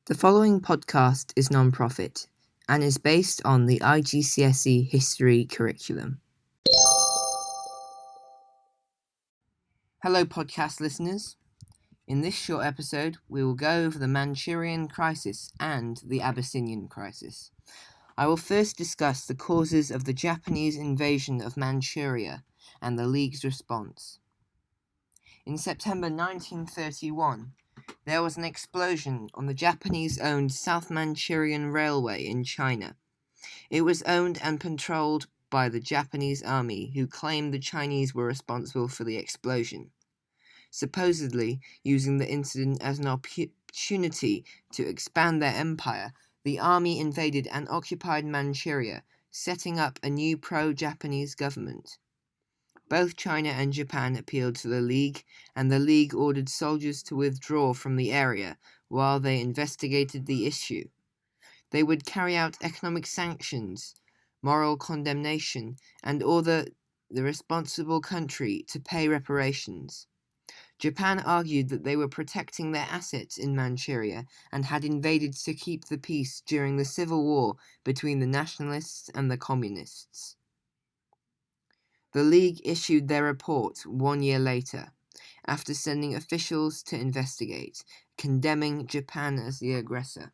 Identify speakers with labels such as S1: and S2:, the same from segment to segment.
S1: The following podcast is non-profit and is based on the IGCSE history curriculum. Hello podcast listeners. In this short episode, we will go over the Manchurian crisis and the Abyssinian crisis. I will first discuss the causes of the Japanese invasion of Manchuria and the League's response. In September 1931, there was an explosion on the Japanese-owned South Manchurian Railway in China. It was owned and controlled by the Japanese army, who claimed the Chinese were responsible for the explosion. Supposedly using the incident as an opportunity to expand their empire, the army invaded and occupied Manchuria, setting up a new pro-Japanese government. Both China and Japan appealed to the League, and the League ordered soldiers to withdraw from the area while they investigated the issue. They would carry out economic sanctions, moral condemnation, and order the responsible country to pay reparations. Japan argued that they were protecting their assets in Manchuria and had invaded to keep the peace during the civil war between the nationalists and the communists. The League issued their report 1 year later, after sending officials to investigate, condemning Japan as the aggressor.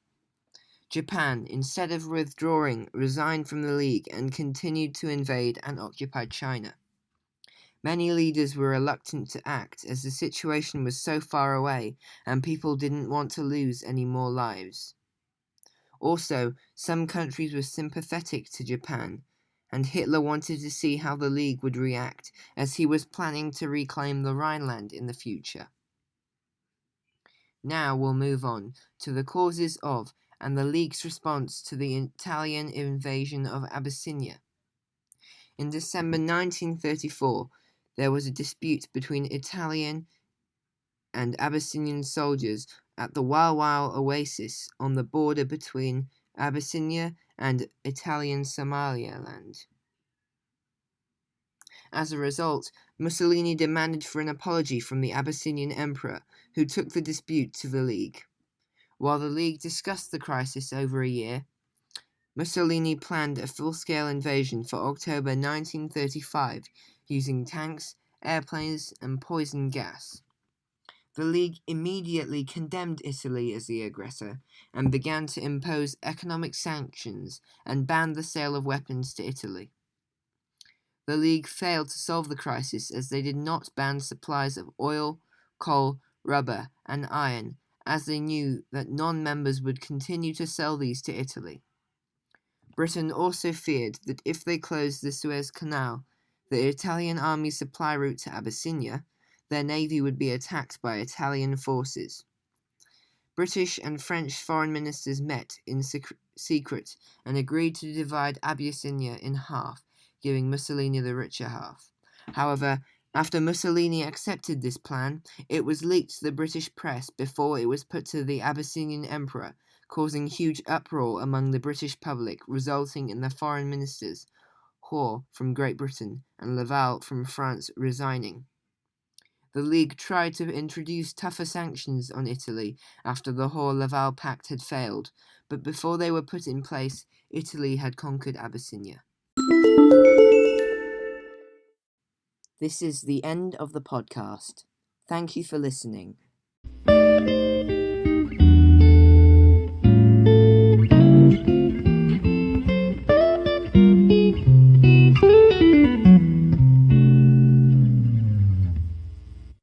S1: Japan, instead of withdrawing, resigned from the League and continued to invade and occupy China. Many leaders were reluctant to act as the situation was so far away and people didn't want to lose any more lives. Also, some countries were sympathetic to Japan, and Hitler wanted to see how the League would react, as he was planning to reclaim the Rhineland in the future. Now we'll move on to the causes of and the League's response to the Italian invasion of Abyssinia. In December 1934, there was a dispute between Italian and Abyssinian soldiers at the Wawau oasis on the border between Abyssinia and Italian Somaliland. As a result, Mussolini demanded for an apology from the Abyssinian emperor, who took the dispute to the League. While the League discussed the crisis over a year, Mussolini planned a full-scale invasion for October 1935 using tanks, airplanes, and poison gas. The League immediately condemned Italy as the aggressor and began to impose economic sanctions and ban the sale of weapons to Italy. The League failed to solve the crisis as they did not ban supplies of oil, coal, rubber, and iron, as they knew that non-members would continue to sell these to Italy. Britain also feared that if they closed the Suez Canal, the Italian army's supply route to Abyssinia, their navy would be attacked by Italian forces. British and French foreign ministers met in secret and agreed to divide Abyssinia in half, giving Mussolini the richer half. However, after Mussolini accepted this plan, it was leaked to the British press before it was put to the Abyssinian emperor, causing huge uproar among the British public, resulting in the foreign ministers, Hoare from Great Britain and Laval from France, resigning. The League tried to introduce tougher sanctions on Italy after the Hoare-Laval Pact had failed, but before they were put in place, Italy had conquered Abyssinia. This is the end of the podcast. Thank you for listening.